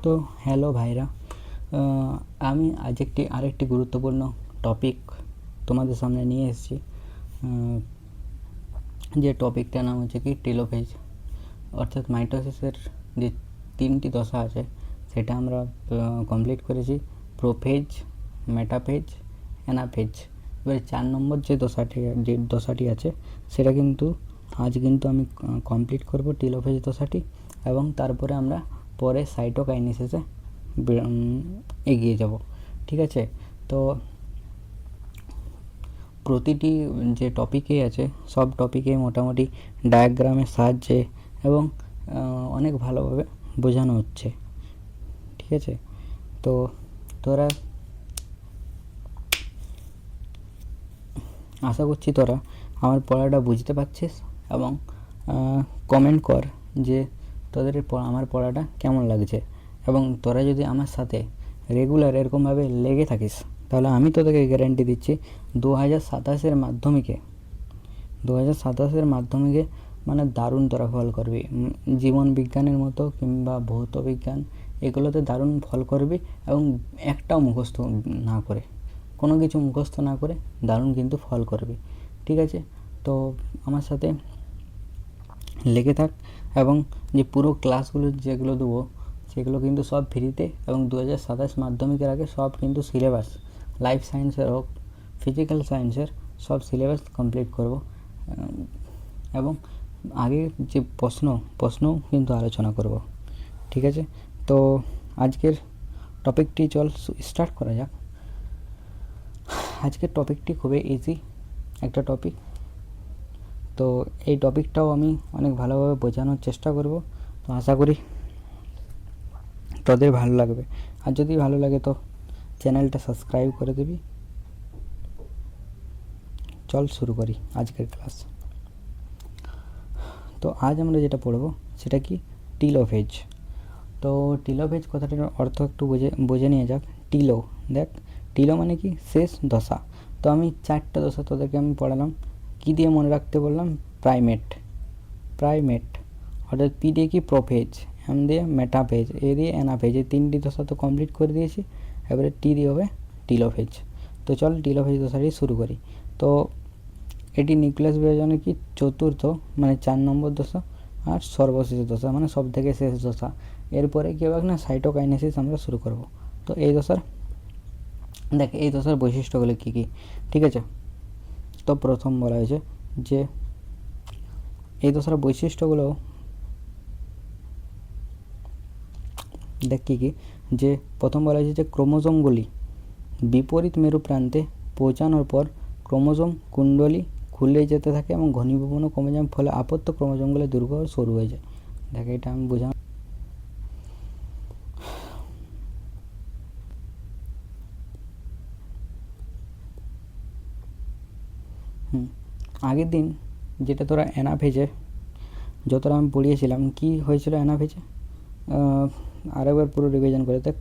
তো হ্যালো ভাইরা, আমি আজ আরেকটি গুরুত্বপূর্ণ টপিক তোমাদের সামনে নিয়ে এসেছি। যে টপিকটার নাম হচ্ছে কি টেলোফেজ, অর্থাৎ মাইটোসিসের যে 3টি দশা আছে সেটা আমরা কমপ্লিট করেছি। Prophase, metaphase, anaphase. এবারে 4 নম্বর যে দশাটি আছে সেটা কিন্তু আজ আমি কমপ্লিট করব, টেলোফেজ দশাটি, এবং তারপরে আমরা পরে সাইটোকাইনেসিসে এগিয়ে যাব। ঠিক আছে, তো প্রতিটি যে টপিকেই আছে সব টপিকে মোটামুটি ডায়াগ্রামের সাহায্যে এবং অনেক ভালোভাবে বোঝানো হচ্ছে। ঠিক আছে, তো তোরা আশা করছি তোরা আমার পড়াটা বুঝতে পারছিস এবং কমেন্ট কর যে তোদের আমার পড়াটা কেমন লাগছে। এবং তোরা যদি আমার সাথে রেগুলার এরকমভাবে লেগে থাকিস তাহলে আমি তোদেরকে গ্যারান্টি দিচ্ছি 2027-এর মাধ্যমিকে মানে দারুণ তোরা ফল করবি। জীবন বিজ্ঞানের মতো কিংবা ভৌত বিজ্ঞান এগুলোতে দারুণ ফল করবি, এবং একটাও মুখস্থ না করে, কোনো কিছু মুখস্থ না করে দারুণ কিন্তু ফল করবি। ঠিক আছে, তো আমার সাথে লেগে থাক, এবং যে পুরো ক্লাসগুলো যেগুলো দেবো সেগুলো কিন্তু সব ফ্রিতে, এবং 2027 মাধ্যমিকের আগে সব কিন্তু সিলেবাস, লাইফ সায়েন্সের হোক, ফিজিক্যাল সায়েন্সের সব সিলেবাস কমপ্লিট করব, এবং আগে যে প্রশ্নও কিন্তু আলোচনা করব। ঠিক আছে, তো আজকের টপিকটি চল স্টার্ট করা যাক। আজকের টপিকটি খুবই ইজি একটা টপিক, তো এই টপিকটাও আমি অনেক ভালোভাবে বোঝানোর চেষ্টা করব। তো আশা করি তোদের ভালো লাগবে, আর যদি ভালো লাগে তো চ্যানেলটা সাবস্ক্রাইব করে দিবি। চল শুরু করি আজকের ক্লাস। তো আজ আমরা যেটা পড়ব সেটা কি টেলোফেজ। তো টেলোফেজ কথাটার অর্থ একটু বুঝে নিয়ে যাক। টিলো মানে কি শেষ দশা। তো আমি 4টা দশা তোদেরকে আমি পড়ালাম, কী দিয়ে মনে রাখতে বললাম? প্রাইমেট, অর্থাৎ পি দিয়ে কি প্রোফেজ, এম দিয়ে মেটাফেজ, এ দিয়ে অ্যানাফেজ। এই 3টি দশা তো কমপ্লিট করে দিয়েছি, এবারে টি দিয়ে হবে টেলোফেজ। তো চল টেলোফেজ দশাটি শুরু করি। তো এটি নিউক্লিয়াস বিভাজনের কি চতুর্থ মানে 4 নম্বর দশা, আর সর্বশেষ দশা মানে সব থেকে শেষ দশা। এরপরে কী হবে না, সাইটোকাইনেসিস আমরা শুরু করব। তো এই দশার বৈশিষ্ট্যগুলো কী কী? ঠিক আছে, তো প্রথম বলা হয়েছে যে এই দশার বৈশিষ্ট্যগুলো কী কী, যে প্রথম বলা হয়েছে যে ক্রোমোজোমগুলি বিপরীত মেরু প্রান্তে পৌঁছানোর পর ক্রোমোজোম কুণ্ডলী খুলে যেতে থাকে এবং ঘনীভবনও কমে যায়, ফলে আপত্ত ক্রোমোজোমগুলো দীর্ঘ সরু হয়ে যায়। এটা আমি বোঝানো। আগের দিন যেটা তোরা অ্যানাফেজে যতটা আমি পড়িয়েছিলাম, কি হয়েছিল অ্যানাফেজে, আরেকবার পুরো রিভিশন করে দেখ।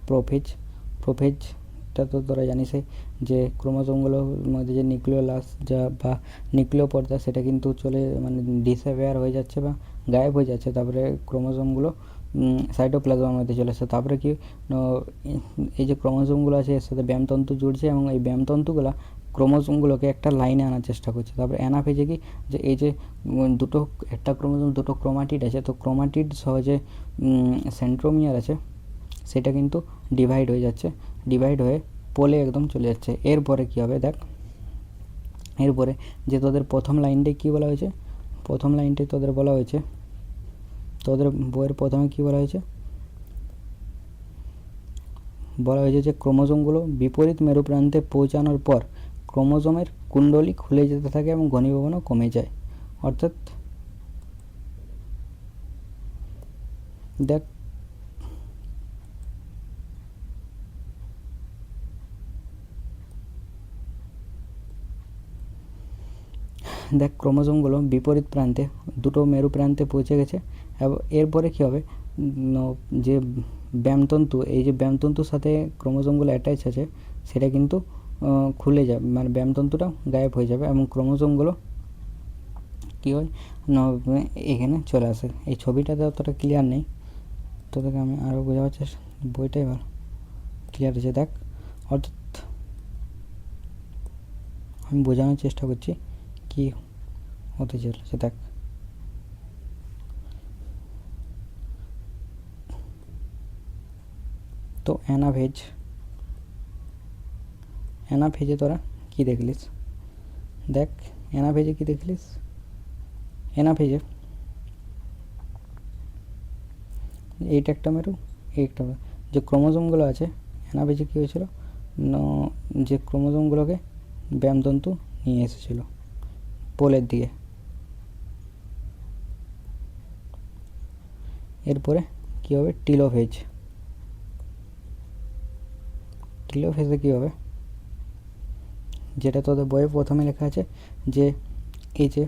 প্রোফেজটা তো তোরা জানিসই, যে ক্রোমোজোমগুলোর মধ্যে যে নিউক্লিওলাস বা নিউক্লিয় পর্দা সেটা কিন্তু মানে ডিসঅ্যাপিয়ার হয়ে যাচ্ছে বা গায়েব হয়ে যাচ্ছে। তারপরে ক্রোমোজোমগুলো সাইটোপ্লাজমের মধ্যে চলে আসছে। তারপরে কি এই যে ক্রোমোজোমগুলো আছে এর সাথে ব্যামতন্তু জুড়ছে, এবং এই ব্যামতন্তুগুলো ক্রোমোজোমগুলোকে একটা লাইনে আনার চেষ্টা করছে। তারপরে অ্যানাফেজে কি, যে এই যে একটা ক্রোমোজোম দুটো ক্রোমাটিড আছে, তো ক্রোমাটিড সহজে সেন্ট্রোমিয়ার আছে সেটা কিন্তু ডিভাইড হয়ে পোলে একদম চলে যাচ্ছে। এরপরে কী হবে দেখ, এরপরে যে তোদের প্রথম লাইনটাই কী বলা হয়েছে, তোদের বইয়ের প্রথমে কী বলা হয়েছে যে ক্রোমোজোমগুলো বিপরীত মেরুপ্রান্তে পৌঁছানোর পর ক্রোমোজোমের কুণ্ডলী খুলে যেতে থাকে এবং ঘনীভবনও কমে যায়। অর্থাৎ দেখ ক্রোমোজোমগুলো বিপরীত প্রান্তে দুটো মেরু প্রান্তে পৌঁছে গেছে, এবং এরপরে কী হবে, যে ব্যামতন্তু, এই যে ব্যামতন্তুর সাথে ক্রোমোজোমগুলো অ্যাটাচ আছে সেটা কিন্তু খুলে যাবে, মানে ব্যামতন্তুটা গায়েব হয়ে যাবে, এবং ক্রোমোজোমগুলো কী হয় এখানে চলে আসে। এই ছবিটাতে অতটা ক্লিয়ার নেই, তোদেরকে আমি আরও বোঝাবার চেষ্টা বইটাই ভালো ক্লিয়ার আছে। দেখ অর্থাৎ আমি বোঝানোর চেষ্টা করছি কি হতে চলেছে। দেখ তো অ্যানাভেজে তোরা কি দেখলিস? দেখ অ্যানাভেজে কি দেখলিস? অ্যানাভেজে এইটা একটা মেরু, এই একটা মেরু। যে ক্রোমোজোমগুলো আছে অ্যানাভেজে কী হয়েছিল, যে ক্রোমোজোমগুলোকে ব্যামতন্তু নিয়ে এসেছিল পোলের দিকে। এরপরে কী হবে, টিলোফেজে কী হবে, যেটা তোদের বইয়ে প্রথমে লেখা আছে যে এই যে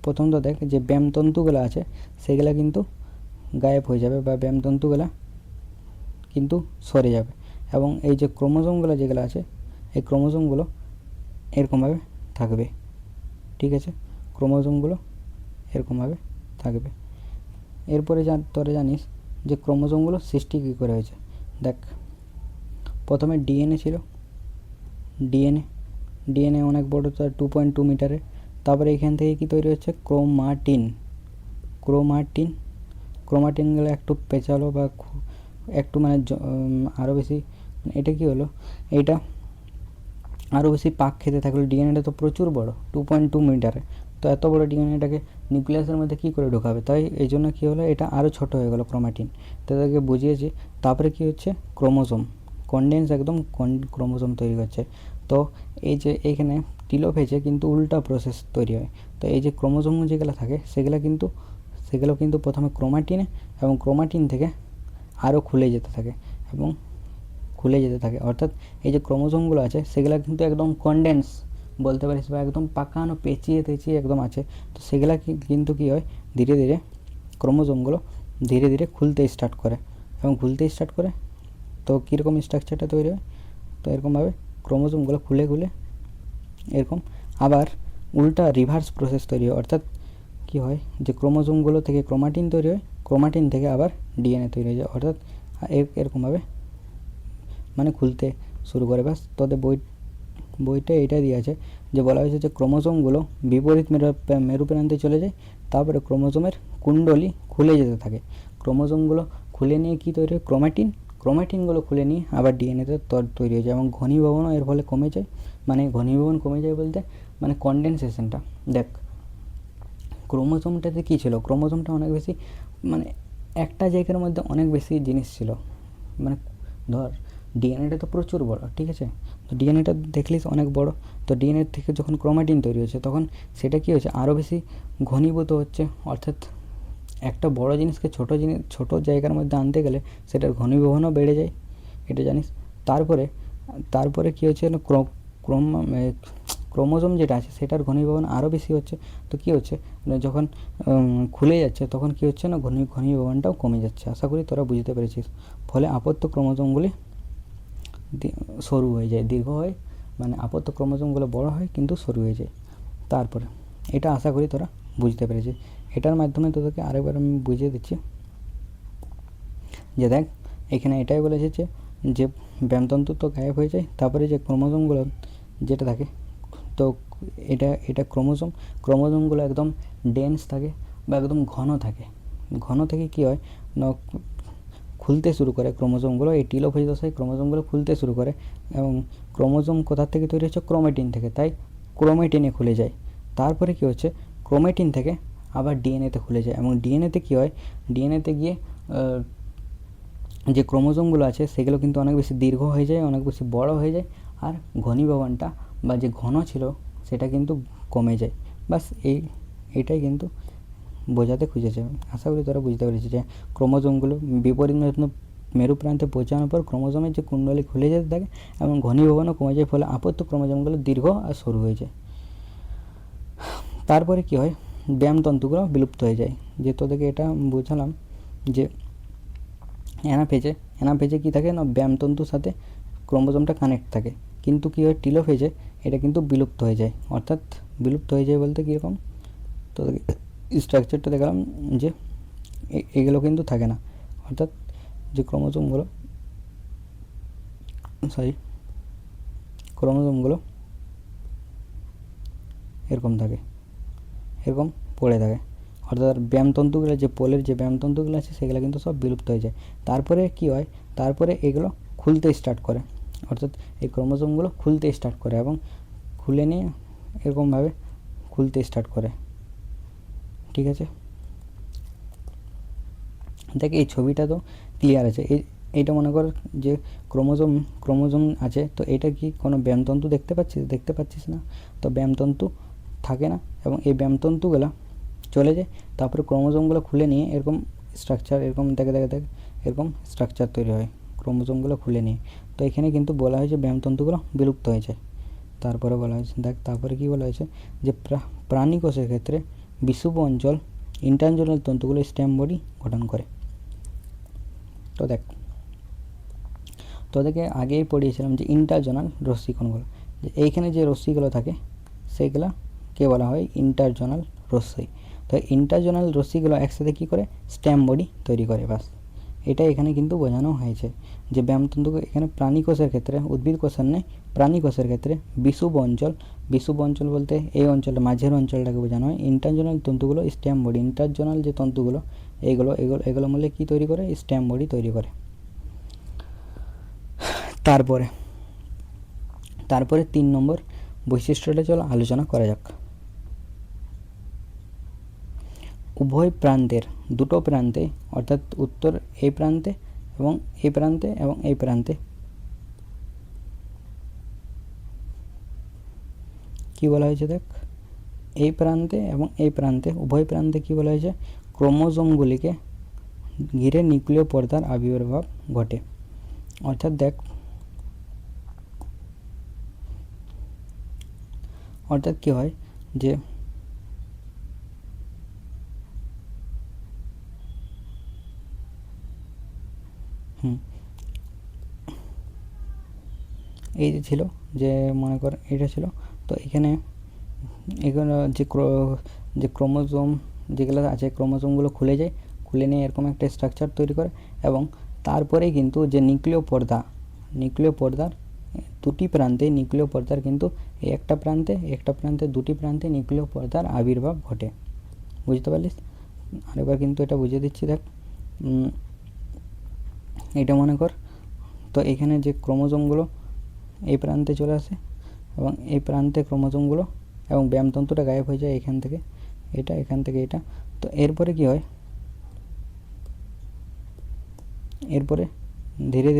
প্রথম তো দেখ যে ব্যামতন্তুগুলো আছে সেগুলো কিন্তু গায়েব হয়ে যাবে বা ব্যামতন্তুগুলো কিন্তু সরে যাবে, এবং এই যে ক্রোমোজোমগুলো যেগুলো আছে এই ক্রোমোজোমগুলো এরকমভাবে থাকবে। ঠিক আছে, ক্রোমোজোমগুলো এরকমভাবে থাকবে। এরপরে তোরা জানিস যে ক্রোমোজোমগুলো সৃষ্টি কী করে হয়েছে। দেখ প্রথমে ডিএনএ ছিল, ডিএনএ অনেক বড়, তার 2.2 মিটারের। তারপরে এখান থেকে কি তৈরি হচ্ছে, ক্রোমাটিনগুলো একটু পেঁচালো বা একটু মানে আরও বেশি, এটা কি হলো, এইটা আরও বেশি পাক খেতে থাকলো। ডিএনএটা তো প্রচুর বড়, 2.2 মিটারে, তো এত বড় ডিএনএটাকে নিউক্লিয়াসের মধ্যে কী করে ঢোকাবে, তাই এই জন্য কী হলো, এটা আরও ছোট হয়ে গেলো ক্রোমাটিন। তাদেরকে বুঝিয়েছি। তারপরে কি হচ্ছে, ক্রোমোজোম কনডেন্স একদম ক্রোমোজোম তৈরি করছে। তো এই যে এইখানে টিলোফেজে কিন্তু উল্টা প্রসেস তৈরি হয়। তো এই যে ক্রোমোজোম যেগুলো থাকে সেগুলো কিন্তু প্রথমে ক্রোমাটিনে, এবং ক্রোমাটিন থেকে আরও খুলে যেতে থাকে, অর্থাৎ এই যে ক্রোমোজোমগুলো আছে সেগুলো কিন্তু একদম কনডেন্স বলতে পারিস, বা একদম পাকানো পেঁচিয়ে একদম আছে। তো সেগুলা কিন্তু কী হয়, ধীরে ধীরে ক্রোমোজোমগুলো ধীরে ধীরে খুলতে স্টার্ট করে, তো কীরকম স্ট্রাকচারটা তৈরি হয়, তো এরকমভাবে ক্রোমোজোমগুলো খুলে এরকম আবার উল্টা রিভার্স প্রসেস তৈরি হয়। অর্থাৎ কী হয়, যে ক্রোমোজোমগুলো থেকে ক্রোমাটিন তৈরি হয়, ক্রোমাটিন থেকে আবার ডিএনএ তৈরি হয়ে যায়, অর্থাৎ এরকমভাবে মানে খুলতে শুরু করে। ব্যাস তোদের বইটা এইটা দিয়ে আছে যে বলা হয়েছে যে ক্রোমোজোমগুলো বিপরীত মেরু প্রান্তে চলে যায়, তারপরে ক্রোমোজোমের কুণ্ডলী খুলে যেতে থাকে। ক্রোমোজোমগুলো খুলে নিয়ে কী তৈরি হয়, ক্রোমাটিনগুলো খুলে নিয়ে আবার ডিএনএতে তৈরি হয়ে যায়, এবং ঘনীভবনও এর ফলে কমে যায়। মানে ঘনীভবন কমে যায় বলতে মানে কনডেনসেশনটা। দেখ ক্রোমোজোমটাতে কী ছিল, ক্রোমোজোমটা অনেক বেশি মানে একটা জায়গার মধ্যে অনেক বেশি জিনিস ছিল। মানে ধর ডিএনএটা তো প্রচুর বড়, ঠিক আছে, তো ডিএনএটা দেখলিস অনেক বড়। তো ডিএনএ থেকে যখন ক্রোমাটিন তৈরি হচ্ছে তখন সেটা কী হচ্ছে, আরও বেশি ঘনীভূত হচ্ছে। অর্থাৎ একটা বড় জিনিসকে ছোট জায়গার মধ্যে আনতে গেলে সেটার ঘনীভবনও বেড়ে যায়, এটা জানিস। তারপরে কী হচ্ছে, ক্রোমোজোম যেটা আছে সেটার ঘনীভবন আরও বেশি হচ্ছে। তো কী হচ্ছে, যখন খুলে যাচ্ছে তখন কী হচ্ছে না, ঘনীভবনটাও কমে যাচ্ছে। আশা করি তোরা বুঝতে পেরেছিস। ফলে আপত্য ক্রোমোজোমগুলি সরু হয়ে যায়, দীর্ঘ হয়, মানে আপত্য ক্রোমোজোমগুলো বড় হয় কিন্তু সরু হয়ে যায়। তারপরে এটা আশা করি তোরা বুঝতে পেরেছিস। এটার মাধ্যমে তোদেরকে আরেকবার আমি বুঝিয়ে দিচ্ছি যে দেখ এখানে এটাই বলেছে যে ব্যামতন্তু তো গায়েব হয়ে যায়, তারপরে যে ক্রোমোজোমগুলো যেটা থাকে, তো এটা ক্রোমোজোমগুলো একদম ডেন্স থাকে বা একদম ঘন থেকে কী হয় না, খুলতে শুরু করে ক্রোমোজোমগুলো। এই টিলোফেজ দশায় ক্রোমোজোমগুলো খুলতে শুরু করে, এবং ক্রোমোজোম কোথার থেকে তৈরি হচ্ছে, ক্রোমাটিন থেকে, তাই ক্রোমাটিনে খুলে যায়। তারপরে কী হচ্ছে, ক্রোমাটিন থেকে আবার ডিএনএতে খুলে যায়, এবং ডিএনএতে কী হয়, ডিএনএতে গিয়ে যে ক্রোমোজোমগুলো আছে সেগুলো কিন্তু অনেক বেশি দীর্ঘ হয়ে যায়, অনেক বেশি বড় হয়ে যায়, আর ঘনীভবনটা বা যে ঘন ছিল সেটা কিন্তু কমে যায়। বাস এইটাই কিন্তু বোঝাতে খুঁজেছে। আশা করি তোরা বুঝতে পেরেছিস যে ক্রোমোজোমগুলো বিপরীত মেরু প্রান্তে পৌঁছানোর পর ক্রোমোজোমের যে কুণ্ডলী খুলে যেতে থাকে এবং ঘনীভবনও কমে যায়, ফলে আপত্য ক্রোমোজোমগুলো দীর্ঘ আর সরু হয়ে যায়। তারপরে কী হয়, ব্যামতন্তুগুলো বিলুপ্ত হয়ে যায়। যে তোদেরকে এটা বোঝালাম যে অ্যানাফেজে কী থাকে না, ব্যামতন্তুর সাথে ক্রোমোজোমটা কানেক্ট থাকে, কিন্তু কী হয় টিলোফেজে এটা কিন্তু বিলুপ্ত হয়ে যায়। অর্থাৎ বিলুপ্ত হয়ে যায় বলতে কীরকম, তোদেরকে স্ট্রাকচারটা দেখালাম যে এগুলো কিন্তু থাকে না। অর্থাৎ যে ক্রোমোজোমগুলো ক্রোমোজোমগুলো এরকম থাকে, এরকম পড়ে থাকে। অর্থাৎ ব্যায়ামতন্তুগুলো, যে পোলের যে ব্যায়ামতন্তুগুলো আছে সেগুলো কিন্তু সব বিলুপ্ত হয়ে যায়। তারপরে কি হয়, তারপরে এগুলো খুলতে স্টার্ট করে, অর্থাৎ এই ক্রোমোজোমগুলো খুলতে স্টার্ট করে এবং খুলে নিয়ে এরকমভাবে খুলতে স্টার্ট করে। ঠিক আছে, দেখ এই ছবিটা তো ক্লিয়ার আছে। এইটা মনে কর যে ক্রোমোজোম আছে, তো এটা কি কোনো ব্যায়ামতন্তু দেখতে পাচ্ছিস না? তো ব্যায়ামতন্তু থাকে না এবং এই ব্যায়ামতন্তুগুলো চলে যায়, তারপরে ক্রোমোজোমগুলো খুলে নিয়ে এরকম স্ট্রাকচার, এরকম দেখে এরকম স্ট্রাকচার তৈরি হয় ক্রোমোজোমগুলো খুলে নিয়ে। তো এখানে কিন্তু বলা হয়েছে ব্যায়ামতন্তুগুলো বিলুপ্ত হয়ে যায়। তারপরে বলা হয়েছে, দেখ তারপরে কি বলা হয়েছে, যে প্রাণী কোষের ক্ষেত্রে বিষুব অঞ্চল ইন্টারজোনাল তন্তুগুলো স্টেম বডি গঠন করে। তোদেরকে আগেই পড়িয়েছিলাম যে ইন্টারজোনাল রশ্মিকণগুলো, যে এইখানে যে রশ্মিগুলো থাকে সেগুলোকে বলা হয় ইন্টারজোনাল রশ্মি। তো ইন্টারজোনাল রশ্মিগুলো একসাথে কী করে, স্টেম বডি তৈরি করে। বাস এটা এখানে কিন্তু বোঝানো হয়েছে যে ব্যায়ামতন্তু এখানে প্রাণী কোষের ক্ষেত্রে, উদ্ভিদ কোষের নেই, প্রাণী কোষের ক্ষেত্রে বিষুব অঞ্চল বলতে এই অঞ্চলটা, মাঝের অঞ্চলটাকে বোঝানো হয়। ইন্টারজোনাল তন্তুগুলো স্টেম বডি, ইন্টারজোনাল যে তন্তুগুলো এগুলো মূলে কী তৈরি করে, স্টেম বডি তৈরি করে। তারপরে 3 নম্বর বৈশিষ্ট্যটা চলো আলোচনা করা যাক। উভয় প্রান্তের, দুটো প্রান্তে, অর্থাৎ উত্তর এই প্রান্তে এবং এই প্রান্তে এবং এই প্রান্তে কি বলা হয়েছে, দেখ এই প্রান্তে এবং এই প্রান্তে, উভয় প্রান্তে কি বলা হয়েছে, ক্রোমোজোমগুলিকে ঘিরে নিউক্লিয় পর্দার আবির্ভাব ঘটে। অর্থাৎ দেখ, অর্থাৎ কি হয় যে এই যে ছিল, যে মনে কর এটা ছিল, তো এখানে যে ক্রোমোজোম যেগুলো আছে, ক্রোমোজোমগুলো খুলে যায়, খুলে নিয়ে এরকম একটা স্ট্রাকচার তৈরি করে এবং তারপরে কিন্তু যে নিউক্লিয় পর্দার দুটি প্রান্তে, নিউক্লিয় পর্দার কিন্তু একটা প্রান্তে দুটি প্রান্তে নিউক্লিয় পর্দার আবির্ভাব ঘটে। বুঝতে পারলিস? আরেকবার কিন্তু এটা বুঝিয়ে দিচ্ছি, দেখ এটা মনে কর, তো এখানে যে ক্রোমোজোমগুলো এই প্রান্তে চলে আসে এবং এই প্রান্তে ক্রোমোজোমগুলো এবং ব্যায়ামতন্তুটা গায়েব হয়ে যায় এখান থেকে এটা। তো এরপরে কি হয়, এরপরে ধীরে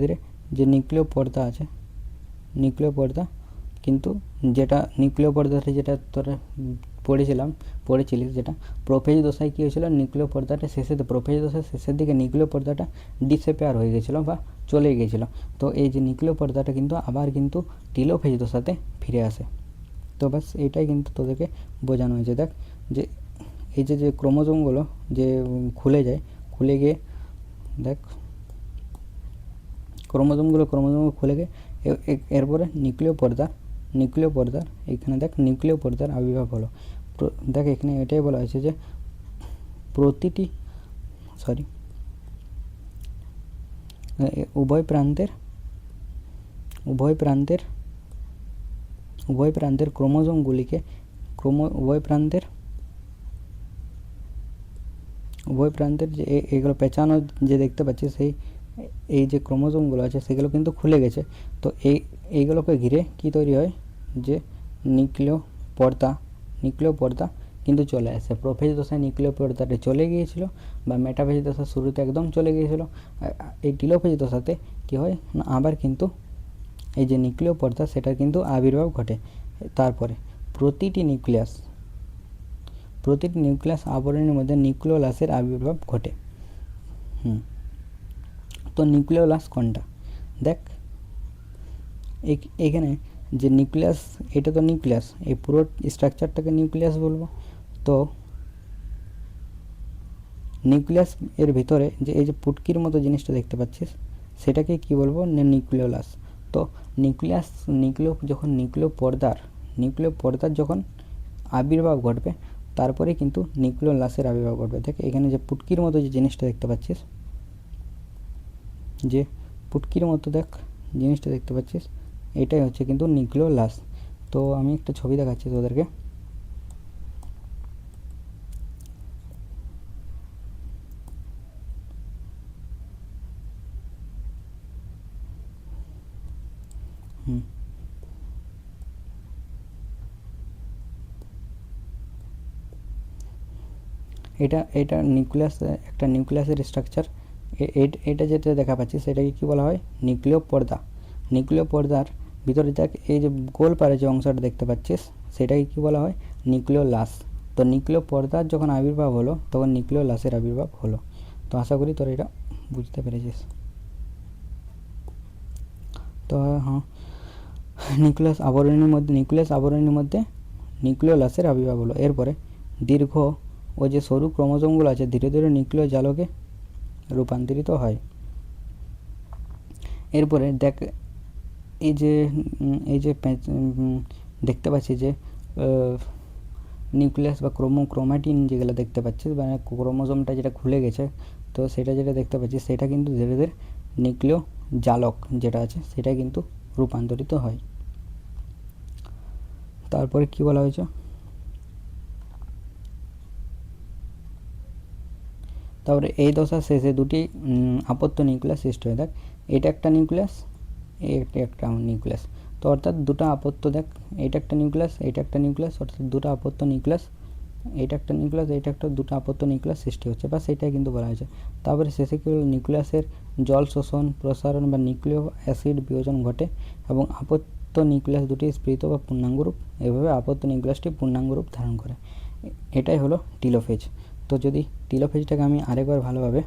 ধীরে যে নিউক্লিয় পর্দা আছে, নিউক্লিয় পর্দা কিন্তু নিউক্লিয় পর্দাটা যেটা তোরা পড়েছিলিস, যেটা প্রোফেজ দশায় কী হয়েছিল, নিউক্লিয় পর্দাটা প্রোফেজ দশার শেষের দিকে নিউক্লিয় পর্দাটা ডিসঅ্যাপিয়ার হয়ে গেছিলো বা চলে গিয়েছিলো। তো এই যে নিউক্লিয় পর্দাটা কিন্তু আবার কিন্তু টেলোফেজ দশাতে ফিরে আসে। তো বাস এটাই কিন্তু তোদেরকে বোঝানো হয়েছে। দেখ যে এই যে ক্রোমোজোমগুলো যে খুলে গিয়ে দেখ ক্রোমোজোমগুলো খুলে গিয়ে এরপরে নিউক্লিয় পর্দার এখানে দেখ নিউক্লিয় পর্দার আবির্ভাব হলো। দেখ এখানে এটাই বলা হয়েছে যে উভয় প্রান্তের ক্রোমোজোমগুলিকে উভয় প্রান্তের যে এগুলো পেঁচানো যে দেখতে পাচ্ছি, এই যে ক্রোমোজোমগুলো আছে সেগুলো কিন্তু খুলে গেছে। তো এইগুলোকে ঘিরে কি তৈরি হয়, যে নিউক্লিয় পর্দা কিন্তু চলে আসে। প্রোফেজ দশায় নিউক্লিয় পর্দাটা চলে গিয়েছিল বা মেটাফেজ দশার শুরুতে একদম চলে গিয়েছিল। এই টেলোফেজ দশাতে কী হয় না, আবার কিন্তু এই যে নিউক্লিয় পর্দা সেটার কিন্তু আবির্ভাব ঘটে। তারপরে প্রতিটি নিউক্লিয়াস আবরণের মধ্যে নিউক্লিওলাসের আবির্ভাব ঘটে। তো নিউক্লিওলাস কোনটা, দেখ এখানে যে নিউক্লিয়াস, এটা তো নিউক্লিয়াস, এই পুরো স্ট্রাকচারটাকে নিউক্লিয়াস বলবো। তো নিউক্লিয়াস এর ভিতরে যে এই যে পুটকির মতো জিনিসটা দেখতে পাচ্ছিস সেটাকে কি বলবো, নিউক্লিওলাস। তো নিউক্লিয় পর্দার যখন আবির্ভাব ঘটবে তারপরে কিন্তু নিউক্লিওলাসের আবির্ভাব ঘটবে। দেখ এখানে যে পুটকির মতো যে জিনিসটা দেখতে পাচ্ছিস যে পুটকির মতো দেখ জিনিসটা দেখতে পাচ্ছিস, এটাই হচ্ছে কিন্তু নিউক্লিওলাস। তো আমি একটা ছবি দেখাচ্ছি তোদেরকে। এটা এটা নিউক্লিয়াস, একটা নিউক্লিয়াসের স্ট্রাকচার। এটা যেটা দেখা পাচ্ছি সেটাকে কী বলা হয়? নিউক্লিয় পর্দা। নিউক্লিয় পর্দার ভিতরে দেখ এই যে গোল পারে যে অংশটা দেখতে পাচ্ছিস সেটাকে কী বলা হয়? নিউক্লিওলাস। তো নিউক্লিয় পর্দার যখন আবির্ভাব হলো তখন নিউক্লিওলাসের আবির্ভাব হলো। তো আশা করি তোরা এটা বুঝতে পেরেছিস। তো হ্যাঁ, নিউক্লিয়াস আবরণীর মধ্যে নিউক্লিওলাসের আবির্ভাব হলো। এরপরে দীর্ঘ ও যে সরু ক্রোমোজোমগুলো আছে ধীরে ধীরে নিউক্লিয় জালকে রূপান্তরিত হয়। এরপরে দেখ এই যে দেখতে পাচ্ছি যে নিউক্লিয়াস বা ক্রোমাটিন যেগুলো দেখতে পাচ্ছিস, মানে ক্রোমোজোমটা যেটা খুলে গেছে, তো সেটা যেটা দেখতে পাচ্ছি সেটা কিন্তু ধীরে ধীরে নিউক্লিয় জালক যেটা আছে সেটা কিন্তু রূপান্তরিত হয়। তারপরে কি বলা হয়েছে? তারপরে এই দশার শেষে দুটি আপত্য নিউক্লিয়াস সৃষ্টি হয়। দেখ এটা একটা নিউক্লিয়াস, এটা একটা নিউক্লিয়াস। তো অর্থাৎ দুটো আপত্য, দেখ এটা একটা নিউক্লিয়াস, এটা একটা নিউক্লিয়াস, অর্থাৎ দুটো আপত্য নিউক্লিয়াস, এটা একটা নিউক্লিয়াস, এটা একটা, দুটো আপত্য নিউক্লিয়াস সৃষ্টি হচ্ছে, বা সেটাই কিন্তু বলা হয়েছে। তারপরে শেষে কি হলো? নিউক্লিয়াসের জল শোষণ প্রসারণ বা নিউক্লিয় অ্যাসিড বিয়োজন ঘটে এবং আপত্য নিউক্লিয়াস দুটি স্ফীত বা পূর্ণাঙ্গ রূপ, এভাবে আপত্য নিউক্লিয়াসটি পূর্ণাঙ্গ রূপ ধারণ করে। এটাই হলো টিলোফেজ। তো যদি টিলোফেজটাকে আমি আরেকবার ভালোভাবে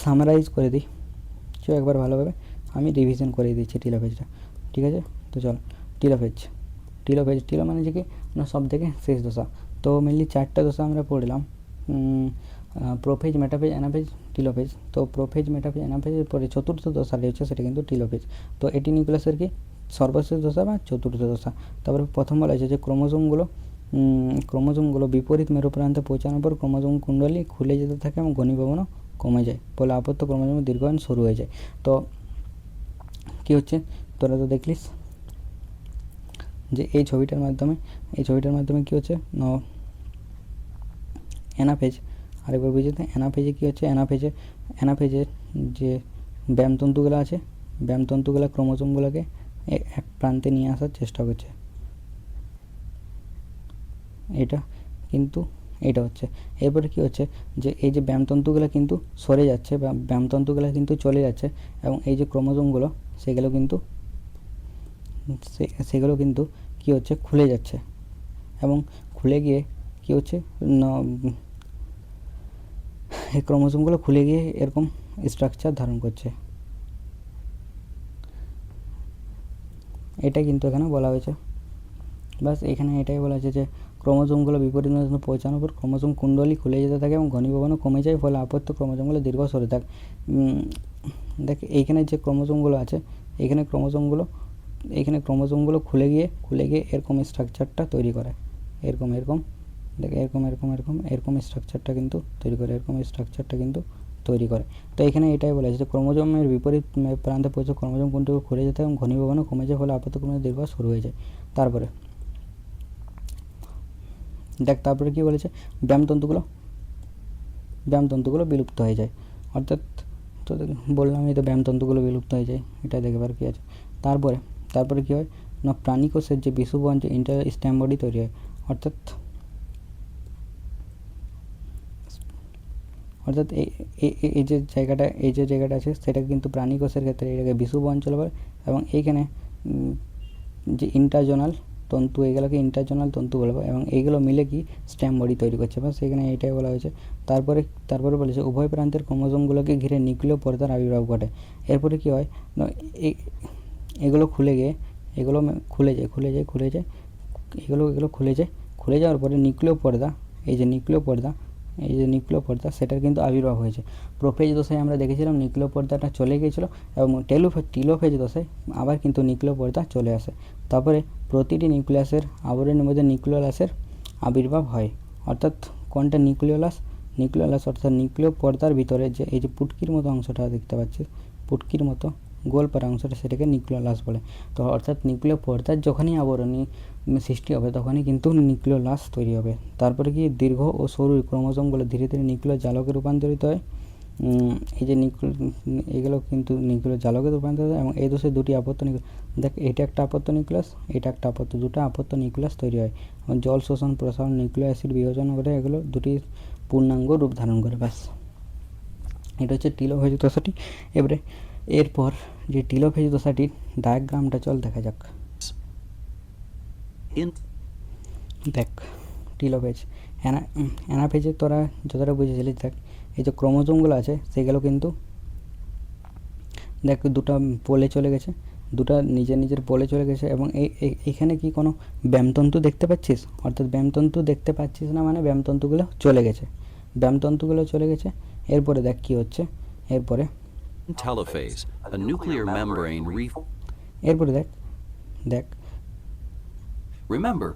সামারাইজ করে দিই, কেউ একবার ভালোভাবে আমি রিভিশন করে দিচ্ছি টিলোফেজটা, ঠিক আছে? তো চল, টিলো মানে যে কি না সব থেকে শেষ দশা। তো মেনলি চারটা দশা আমরা পড়লাম, প্রোফেজ, মেটাফেজ, অ্যানাফেজ, টিলোফেজ। তো প্রোফেজ, মেটাফেজ, অ্যানাফেজের পরে চতুর্থ দশা রয়েছে সেটা কিন্তু টিলোফেজ। তো এটি নিউক্লিয়াসের কি সর্বশেষ দশা বা চতুর্থ দশা। তারপরে প্রথম বলা হয়েছে যে ক্রোমোজোমগুলো বিপরীত মেরু প্রান্তে পৌঁছানোর পর ক্রোমোজোম কুণ্ডলী খুলে যেতে থাকে এবং ঘনীভবনও কমে যায়, ফলে আপত্য ক্রোমোজোমের দীর্ঘায়ন শুরু হয়ে যায়। তো কী হচ্ছে তোরা তো দেখলিস যে এই ছবিটার মাধ্যমে কী হচ্ছে না অ্যানাফেজ। আরেকবার বুঝতে, অ্যানাফেজে কী হচ্ছে? অ্যানাফেজের যে ব্যায়ামতন্তুগুলো আছে, ব্যায়ামতন্তুগুলো ক্রোমোজোমগুলোকে এক প্রান্তে নিয়ে আসার চেষ্টা করছে। এটা কিন্তু এটা হচ্ছে। এরপরে কী হচ্ছে যে এই যে ব্যায়ামতন্তুগুলো কিন্তু সরে যাচ্ছে বা ব্যায়ামতন্তুগুলো কিন্তু চলে যাচ্ছে এবং এই যে ক্রোমোজোমগুলো সেগুলো কিন্তু কী হচ্ছে? খুলে যাচ্ছে এবং খুলে গিয়ে কী হচ্ছে? এই ক্রোমোজোমগুলো খুলে গিয়ে এরকম স্ট্রাকচার ধারণ করছে। এটাই কিন্তু এখানে বলা হয়েছে। বাস এখানে এটাই বলা হয়েছে যে ক্রোমোজোমগুলো বিপরীত মেরুতে পৌঁছানোর পর ক্রোমোজোম কুণ্ডলী খুলে যেতে থাকে এবং ঘনীভবনও কমে যায়, ফলে আপত্য ক্রোমোজোমগুলো দীর্ঘ সরে থাকে। দেখ এইখানে যে ক্রোমোজোমগুলো আছে, এইখানে ক্রোমোজোমগুলো খুলে গিয়ে এরকম স্ট্রাকচারটা তৈরি করে, এরকম দেখ এরকম স্ট্রাকচারটা কিন্তু তৈরি করে। তো এখানে এটাই বলা হয়েছে যে ক্রোমোজোমের বিপরীত প্রান্তে পৌঁছে ক্রোমোজোম কুণ্ডলী খুলে যেতে এবং ঘনীভবনও কমে যায়, ফলে আপত্য ক্রোমোজোম দীর্ঘ শুরু হয়ে যায়। তারপরে দেখ তারপরে কী বলেছে? ব্যায়ামতন্তুগুলো বিলুপ্ত হয়ে যায়, অর্থাৎ তো বললামই তো ব্যায়ামতন্তুগুলো বিলুপ্ত হয়ে যায়, এটা দেখবার কী আছে। তারপরে কী হয় না প্রাণীকোষের যে বিষুবন যে স্টেম বডি তৈরি হয়, অর্থাৎ এই যে জায়গাটা আছে সেটা কিন্তু প্রাণীকোষের ক্ষেত্রে এটাকে বিষুব অঞ্চল বলে এবং এইখানে যে ইন্টারজোনাল তন্তু, এগুলোকে ইন্টারজোনাল তন্তু বলবো এবং এইগুলো মিলে কি স্টেম বডি তৈরি করছে, বা সেখানে এটাই বলা হয়েছে। তারপরে বলেছে উভয় প্রান্তের ক্রোমোজোমগুলোকে ঘিরে নিউক্লিয় পর্দার আবির্ভাব ঘটে। এরপরে কি হয় না এগুলো খুলে যাওয়ার পরে নিউক্লিয় পর্দা সেটার কিন্তু আবির্ভাব হয়েছে। প্রোফেজ দশায় আমরা দেখেছিলাম নিউক্লিয় পর্দাটা চলে গিয়েছিলো এবং টিলোফেজ দশায় আবার কিন্তু নিউক্লিয় পর্দা চলে আসে। তারপরে প্রতিটি নিউক্লিয়াসের আবরণের মধ্যে নিউক্লিওলাসের আবির্ভাব হয়, অর্থাৎ কোনটা নিউক্লিওলাস নিউক্লিয়াস অর্থাৎ নিউক্লিয় পর্দার ভিতরে যে এই যে পুটকির মতো অংশটা দেখতে পাচ্ছিস, পুটকির মতো গোল পারা অংশটা, সেটাকে নিউক্লিয়াস বলে। তো অর্থাৎ নিউক্লিয় পর্দার যখনই আবরণী সৃষ্টি হবে তখনই কিন্তু নিউক্লিয়াস তৈরি হবে। তারপরে কি দীর্ঘ ও সরু ক্রোমোজোমগুলো ধীরে ধীরে নিউক্লিয় জালকে রূপান্তরিত হয়। এই যে এগুলো কিন্তু নিউক্লিয় জালকে রূপান্তরিত হয় এবং এই দোষে দুটি আপত্ত নিউক্লিয়াস, দেখ এটা একটা আপত্ত নিউক্লিয়াস, এটা একটা আপত্ত, দুটো আপত্ত নিউক্লিয়াস তৈরি হয় এবং জল শোষণ প্রসারণ নিউক্লিয় অ্যাসিড বিভাজন করে এগুলো দুটি পূর্ণাঙ্গ রূপ ধারণ করে। ব্যাস, এটা হচ্ছে টেলোফেজ দশাটি। এবারে এরপর যে টেলোফেজ দশাটির ডায়াগ্রামটা চল দেখা যাক। দেখ টেলোফেজ অ্যানাফেজে তোরা যতটা বুঝেছিলিস, দেখ এই যে ক্রোমোজোমগুলো আছে সেগুলো কিন্তু দেখ দুটো পোলে চলে গেছে, দুটো নিজের নিজের পোলে চলে গেছে এবং এইখানে কি কোনো ব্যামতন্তু দেখতে পাচ্ছিস? অর্থাৎ ব্যামতন্তু দেখতে পাচ্ছিস না মানে ব্যামতন্তুগুলো চলে গেছে, ব্যামতন্তুগুলো চলে গেছে। এরপরে দেখ কি হচ্ছে, এরপরে Telophase, a nuclear membrane এরপরে দেখ দেখ Remember,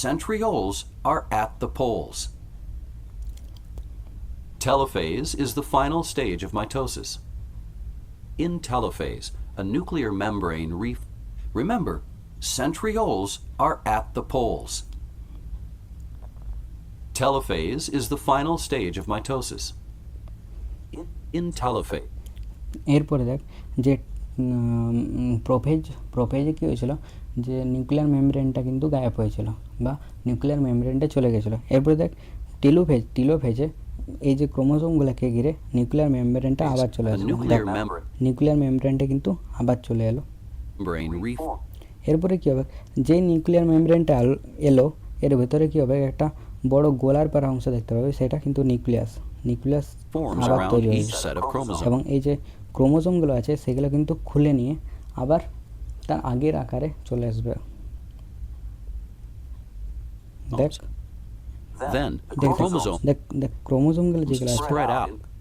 centrioles are at the poles. Telophase is the final stage of mitosis. In telophase, a nuclear membrane Remember, centrioles are at the poles. Telophase is the final stage of mitosis. In telophase. এরপরে দেখ যে প্রোফেজে কী হয়েছিল, যে nuclear মেমব্রেনটা কিন্তু গায়েব হয়েছিল বা nuclear মেমব্রেনটা চলে গেছিলো। এরপরে দেখ টেলোফেজে এই যে ক্রোমোজোমগুলোকে ঘিরে নিউক্লিয়ার মেমব্রেনটা আবার চলে আসলো, নিউক্লিয়ার মেমব্রেনটা কিন্তু আবার চলে এলো। এরপরে কী হবে, যে নিউক্লিয়ার মেমব্রেনটা এলো এর ভেতরে কী হবে, একটা বড় গোলার পারা অংশ দেখতে পাবে, সেটা কিন্তু নিউক্লিয়াস আবার তৈরি হয়েছে এবং এই যে ক্রোমোজোমগুলো আছে সেগুলো কিন্তু খুলে নিয়ে আবার তার আগের আকারে চলে আসবে। দেখ ক্রোমোজোমগুলো যেগুলো আছে,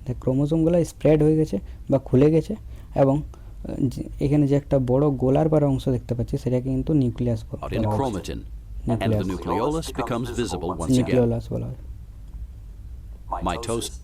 দেখ ক্রোমোজোমগুলো স্প্রেড হয়ে গেছে বা খুলে গেছে এবং এখানে যে একটা বড় গোলার পারা অংশ দেখতে পাচ্ছি সেটাকে কিন্তু নিউক্লিয়াস বলা হয়। And the nucleolus becomes visible once again. Nucleolus বলা হয়। Mitosis.